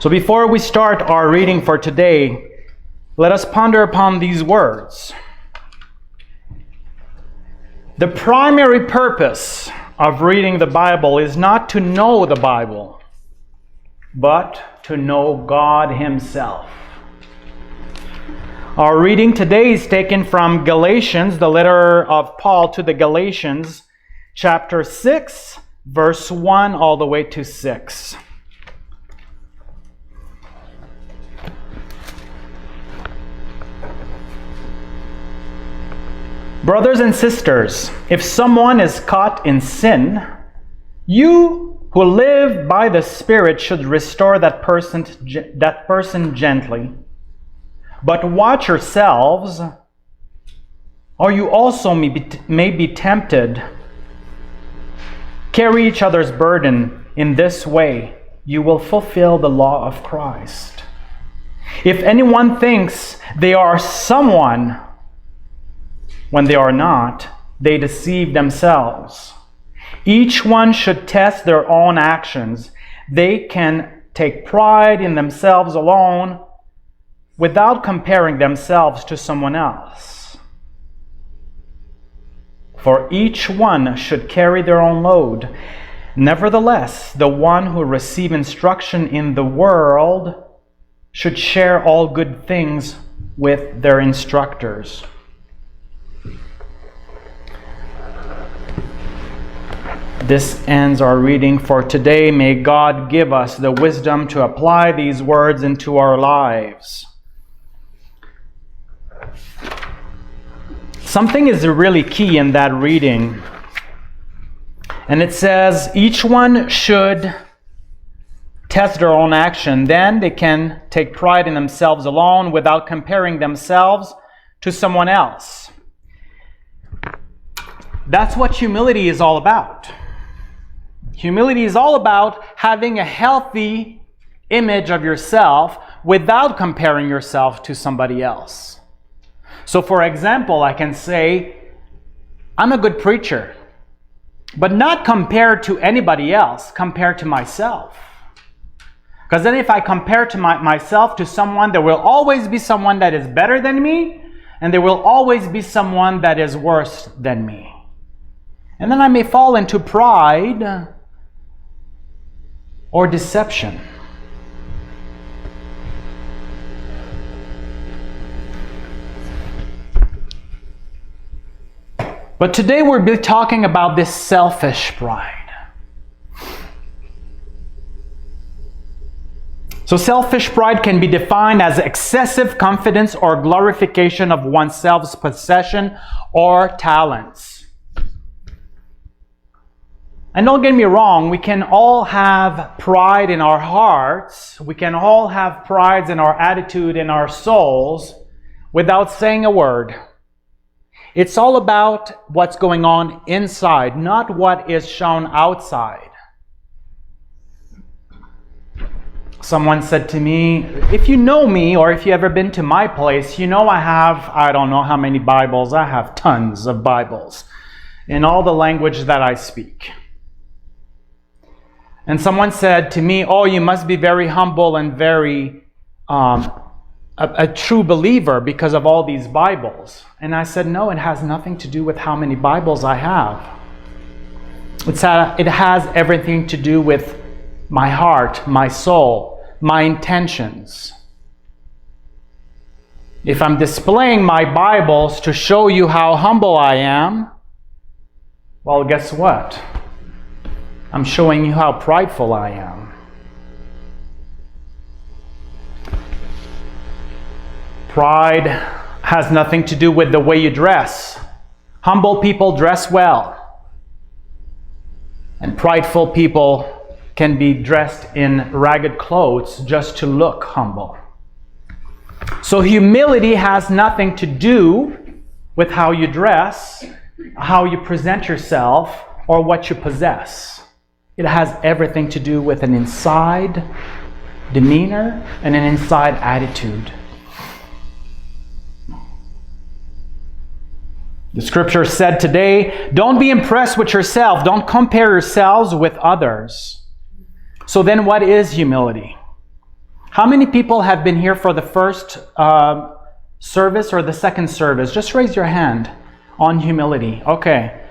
So before we start our reading for today, let us ponder upon these words. The primary purpose of reading the Bible is not to know the Bible, but to know God Himself. Our reading today is taken from Galatians, the letter of Paul to the Galatians, chapter 6, verse 1 all the way to 6. Brothers and sisters, if someone is caught in sin, you who live by the Spirit should restore that person gently. But watch yourselves, or you also may be tempted. Carry each other's burden. In this way, you will fulfill the law of Christ. If anyone thinks they are someone when they are not, they deceive themselves. Each one should test their own actions. They can take pride in themselves alone without comparing themselves to someone else. For each one should carry their own load. Nevertheless, the one who receives instruction in the world should share all good things with their instructors. This ends our reading for today. May God give us the wisdom to apply these words into our lives. Something is really key in that reading. And it says, each one should test their own action. Then they can take pride in themselves alone without comparing themselves to someone else. That's what humility is all about. Humility is all about having a healthy image of yourself without comparing yourself to somebody else. So for example, I can say, I'm a good preacher, but not compared to anybody else, compared to myself. Because then if I compare to myself to someone, there will always be someone that is better than me, and there will always be someone that is worse than me. And then I may fall into pride or deception. But today we'll be talking about this selfish pride. So selfish pride can be defined as excessive confidence or glorification of oneself's possession or talents. And don't get me wrong, we can all have pride in our hearts. We can all have pride in our attitude, in our souls, without saying a word. It's all about what's going on inside, not what is shown outside. Someone said to me, if you know me, or if you ever been to my place, you know I don't know how many Bibles. I have tons of Bibles in all the language that I speak. And someone said to me, oh, you must be very humble and very a true believer because of all these Bibles. And I said, no, it has nothing to do with how many Bibles I have. It has everything to do with my heart, my soul, my intentions. If I'm displaying my Bibles to show you how humble I am, well, guess what? I'm showing you how prideful I am. Pride has nothing to do with the way you dress. Humble people dress well. And prideful people can be dressed in ragged clothes just to look humble. So humility has nothing to do with how you dress, how you present yourself, or what you possess. It has everything to do with an inside demeanor and an inside attitude. The scripture said today, don't be impressed with yourself. Don't compare yourselves with others. So then what is humility? How many people have been here for the first service or the second service? Just raise your hand on humility. Okay.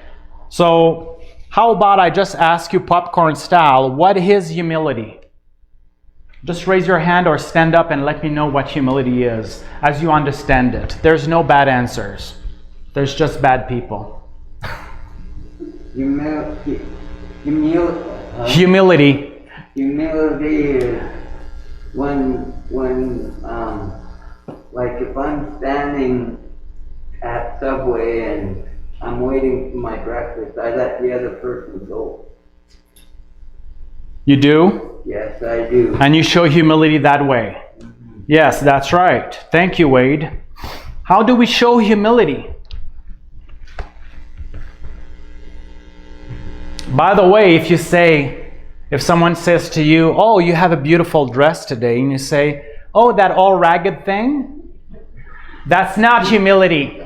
So how about I just ask you popcorn style, what is humility? Just raise your hand or stand up and let me know what humility is as you understand it. There's no bad answers. There's just bad people. Humility. Humility is when like if I'm standing at Subway and I'm waiting for my breakfast, I let the other person go. You do? Yes, I do. And you show humility that way. Mm-hmm. Yes, that's right. Thank you, Wade. How do we show humility? By the way, if someone says to you, oh, you have a beautiful dress today, and you say, oh, that all ragged thing? That's not humility.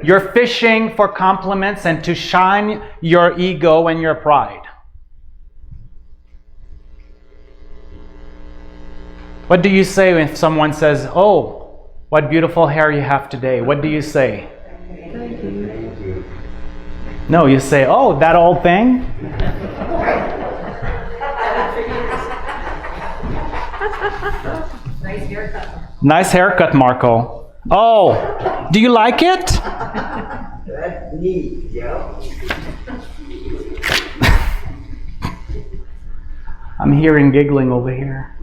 You're fishing for compliments and to shine your ego and your pride. What do you say if someone says, oh, what beautiful hair you have today? What do you say? Thank you. No, you say, oh, that old thing? Nice haircut. Nice haircut, Marco. Oh, do you like it? That's neat, Joe. I'm hearing giggling over here.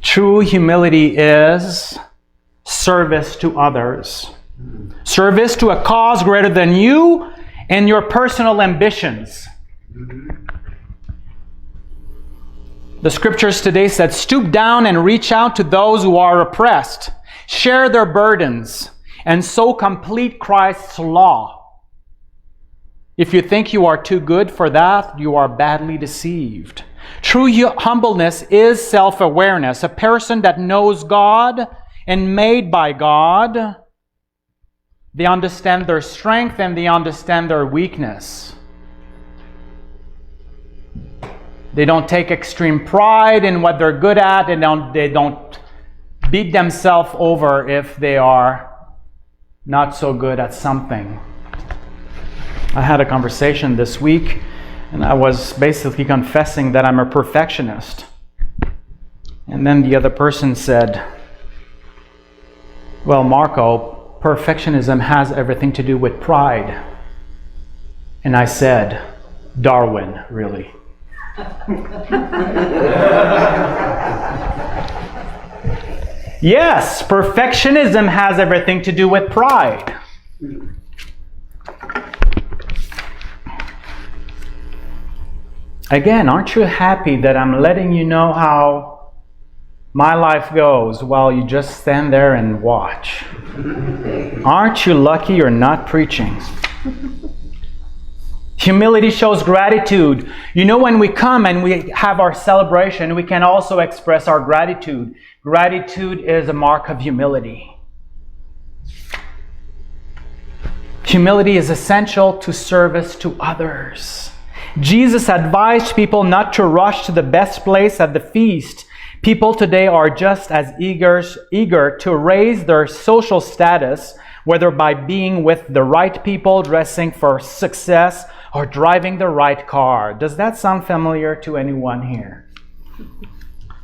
True humility is service to others. Service to a cause greater than you and your personal ambitions. The scriptures today said, stoop down and reach out to those who are oppressed. Share their burdens and so complete Christ's law. If you think you are too good for that, you are badly deceived. True humbleness is self-awareness. A person that knows God and made by God, they understand their strength and they understand their weakness. They don't take extreme pride in what they're good at, and they don't beat themselves over if they are not so good at something. I had a conversation this week, and I was basically confessing that I'm a perfectionist. And then the other person said, well, Marco, perfectionism has everything to do with pride. And I said, Darwin, really. Yes, perfectionism has everything to do with pride. Again, aren't you happy that I'm letting you know how my life goes while you just stand there and watch? Aren't you lucky you're not preaching? Humility shows gratitude. You know, when we come and we have our celebration, we can also express our gratitude. Gratitude is a mark of humility. Humility is essential to service to others. Jesus advised people not to rush to the best place at the feast. People today are just as eager to raise their social status, whether by being with the right people, dressing for success, or driving the right car. Does that sound familiar to anyone here?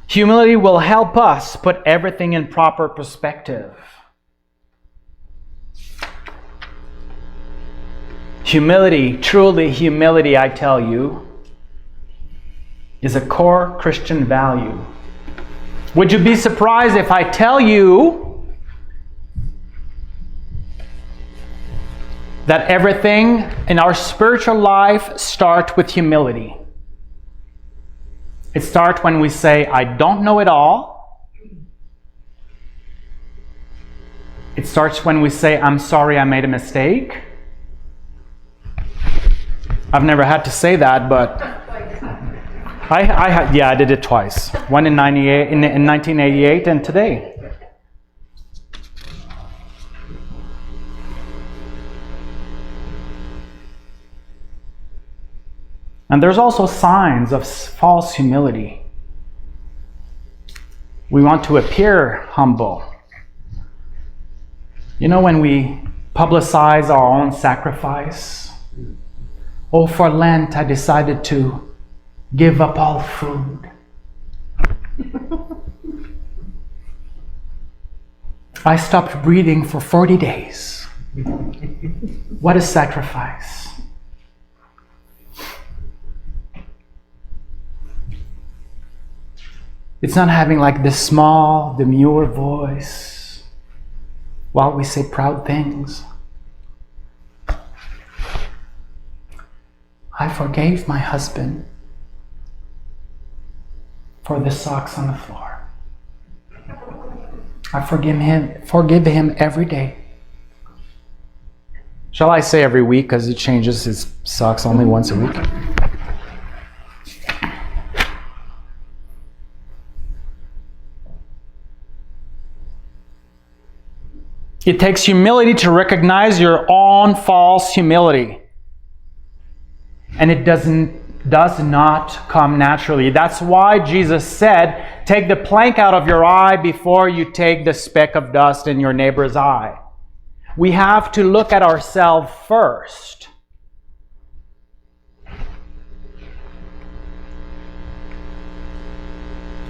Humility will help us put everything in proper perspective. Humility, truly humility, I tell you, is a core Christian value. Would you be surprised if I tell you that everything in our spiritual life starts with humility? It starts when we say, I don't know it all. It starts when we say, I'm sorry I made a mistake. I've never had to say that, but I did it twice. One in 1988 and today. And there's also signs of false humility. We want to appear humble. You know, when we publicize our own sacrifice, oh, for Lent, I decided to give up all food. I stopped breathing for 40 days. What a sacrifice. It's not having like this small, demure voice while we say proud things. I forgave my husband for the socks on the floor. I forgive him every day. Shall I say every week, because he changes his socks only once a week? It takes humility to recognize your own false humility. And it does not come naturally. That's why Jesus said, take the plank out of your eye before you take the speck of dust in your neighbor's eye. We have to look at ourselves first.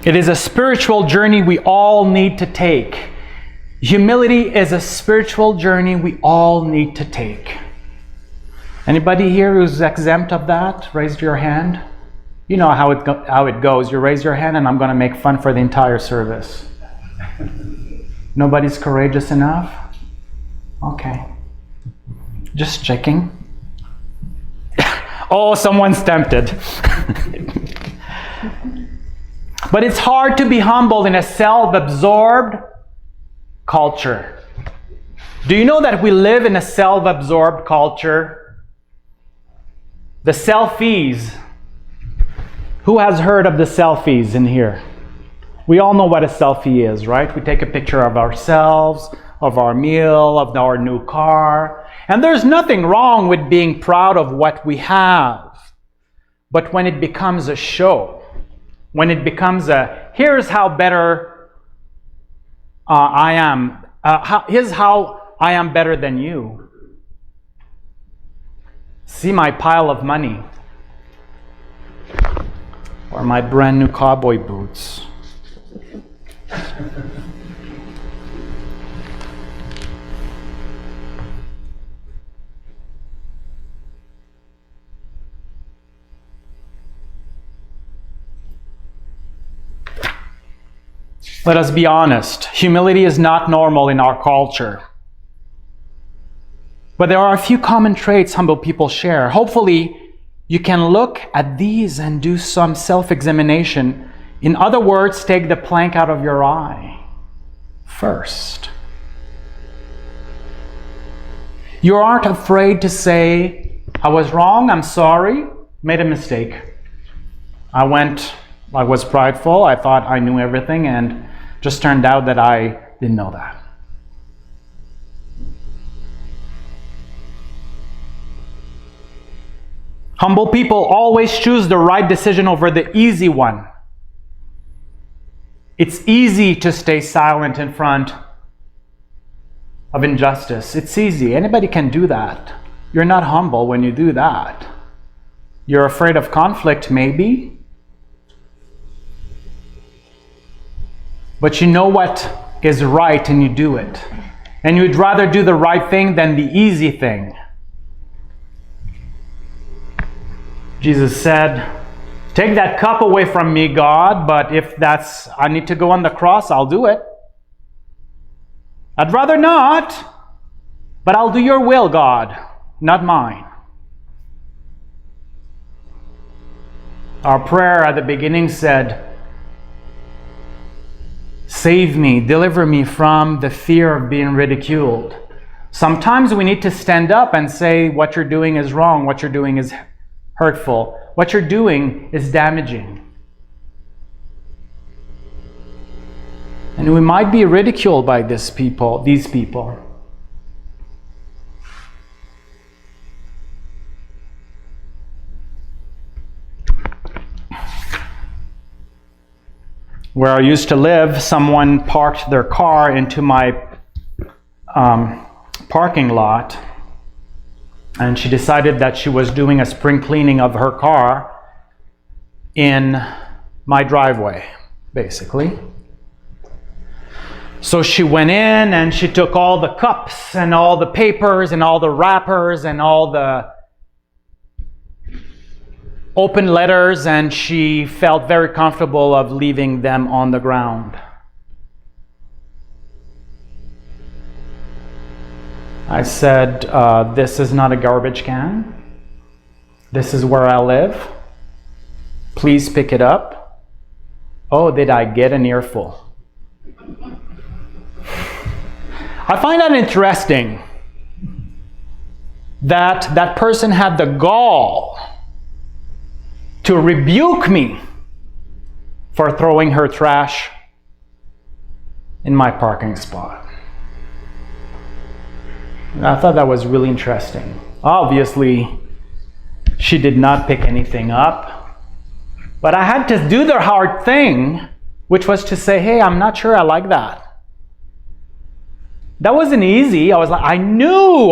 It is a spiritual journey we all need to take. Humility is a spiritual journey we all need to take. Anybody here who's exempt of that? Raise your hand. You know how it goes. You raise your hand and I'm going to make fun for the entire service. Nobody's courageous enough? Okay. Just checking. Oh, someone's tempted. But it's hard to be humble in a self-absorbed culture. Do you know that we live in a self-absorbed culture? The selfies. Who has heard of the selfies in here? We all know what a selfie is, right? We take a picture of ourselves, of our meal, of our new car. And there's nothing wrong with being proud of what we have. But when it becomes a show, when it becomes a, here's how better I am, here's how I am better than you. See my pile of money. Or my brand new cowboy boots. Let us be honest. Humility is not normal in our culture. But there are a few common traits humble people share. Hopefully, you can look at these and do some self-examination. In other words, take the plank out of your eye first. You aren't afraid to say, I was wrong, I'm sorry, made a mistake. I was prideful, I thought I knew everything, and just turned out that I didn't know that. Humble people always choose the right decision over the easy one. It's easy to stay silent in front of injustice. It's easy. Anybody can do that. You're not humble when you do that. You're afraid of conflict, maybe. But you know what is right and you do it. And you'd rather do the right thing than the easy thing. Jesus said, take that cup away from me, God, but if I need to go on the cross, I'll do it. I'd rather not, but I'll do your will, God, not mine. Our prayer at the beginning said, save me, deliver me from the fear of being ridiculed. Sometimes we need to stand up and say what you're doing is wrong, what you're doing is hurtful. What you're doing is damaging. And we might be ridiculed by these people. where I used to live, someone parked their car into my parking lot, and she decided that she was doing a spring cleaning of her car in my driveway, basically. So she went in and she took all the cups and all the papers and all the wrappers and all the open letters, and she felt very comfortable of leaving them on the ground. I said, this is not a garbage can. This is where I live. Please pick it up. Oh, did I get an earful? I find that interesting that that person had the gall to rebuke me for throwing her trash in my parking spot. I thought that was really interesting. Obviously, she did not pick anything up, but I had to do the hard thing, which was to say, hey, I'm not sure I like that. That wasn't easy. I was like, I knew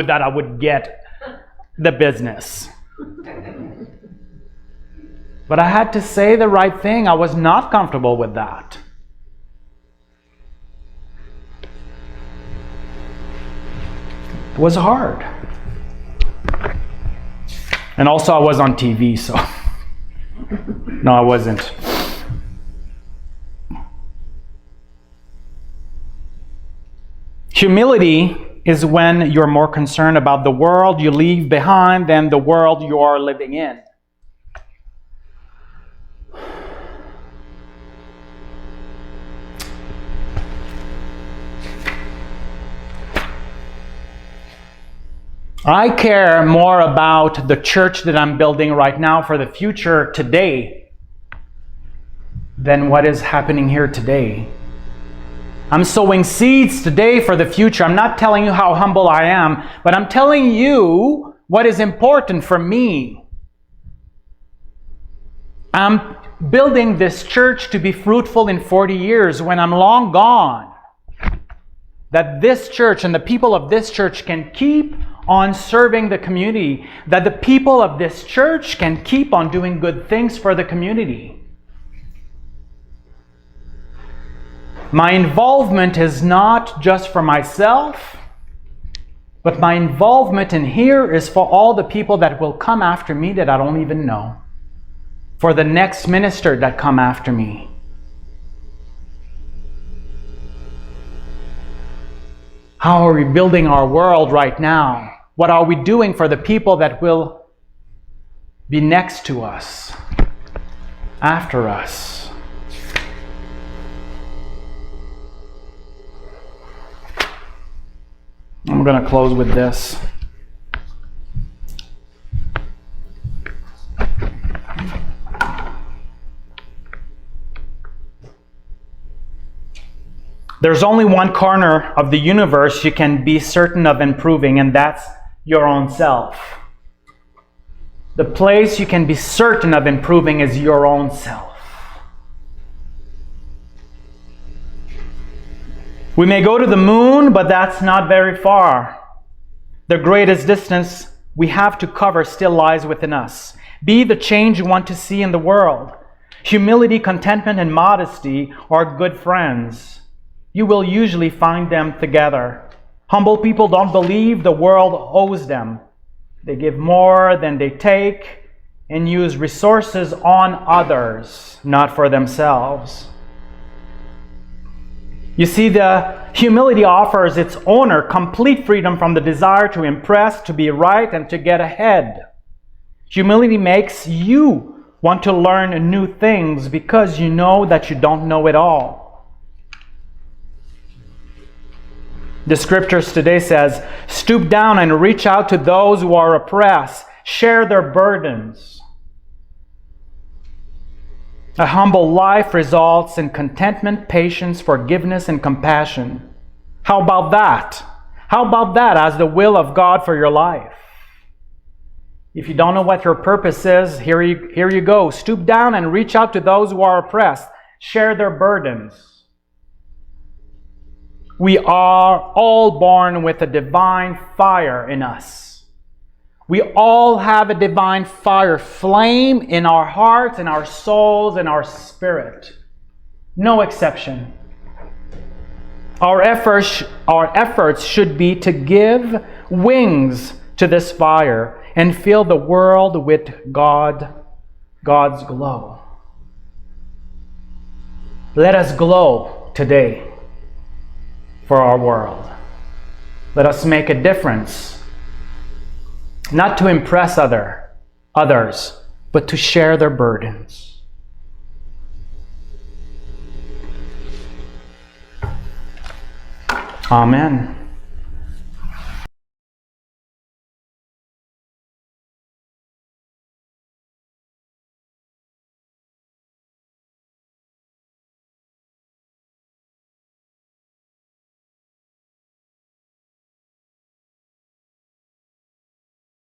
that I would get the business. But I had to say the right thing. I was not comfortable with that. It was hard. And also I was on TV, so no, I wasn't. Humility is when you're more concerned about the world you leave behind than the world you are living in. I care more about the church that I'm building right now for the future today than what is happening here today. I'm sowing seeds today for the future. I'm not telling you how humble I am, but I'm telling you what is important for me. I'm building this church to be fruitful in 40 years when I'm long gone. That this church and the people of this church can keep on serving the community, that the people of this church can keep on doing good things for the community. My involvement is not just for myself, but my involvement in here is for all the people that will come after me that I don't even know, for the next minister that come after me. How are we building our world right now? What are we doing for the people that will be next to us, after us? I'm going to close with this. There's only one corner of the universe you can be certain of improving, and that's your own self. The place you can be certain of improving is your own self. We may go to the moon, but that's not very far. The greatest distance we have to cover still lies within us. Be the change you want to see in the world. Humility, contentment, and modesty are good friends. You will usually find them together. Humble people don't believe the world owes them. They give more than they take and use resources on others, not for themselves. You see, the humility offers its owner complete freedom from the desire to impress, to be right, and to get ahead. Humility makes you want to learn new things because you know that you don't know it all. The scriptures today says, stoop down and reach out to those who are oppressed. Share their burdens. A humble life results in contentment, patience, forgiveness, and compassion. How about that? How about that as the will of God for your life? If you don't know what your purpose is, here you go. Stoop down and reach out to those who are oppressed. share their burdens. We are all born with a divine fire in us. We all have a divine fire flame in our hearts, in our souls, in our spirit. No exception. Our efforts should be to give wings to this fire and fill the world with God's glow. Let us glow today for our world. Let us make a difference, not to impress others, but to share their burdens. Amen.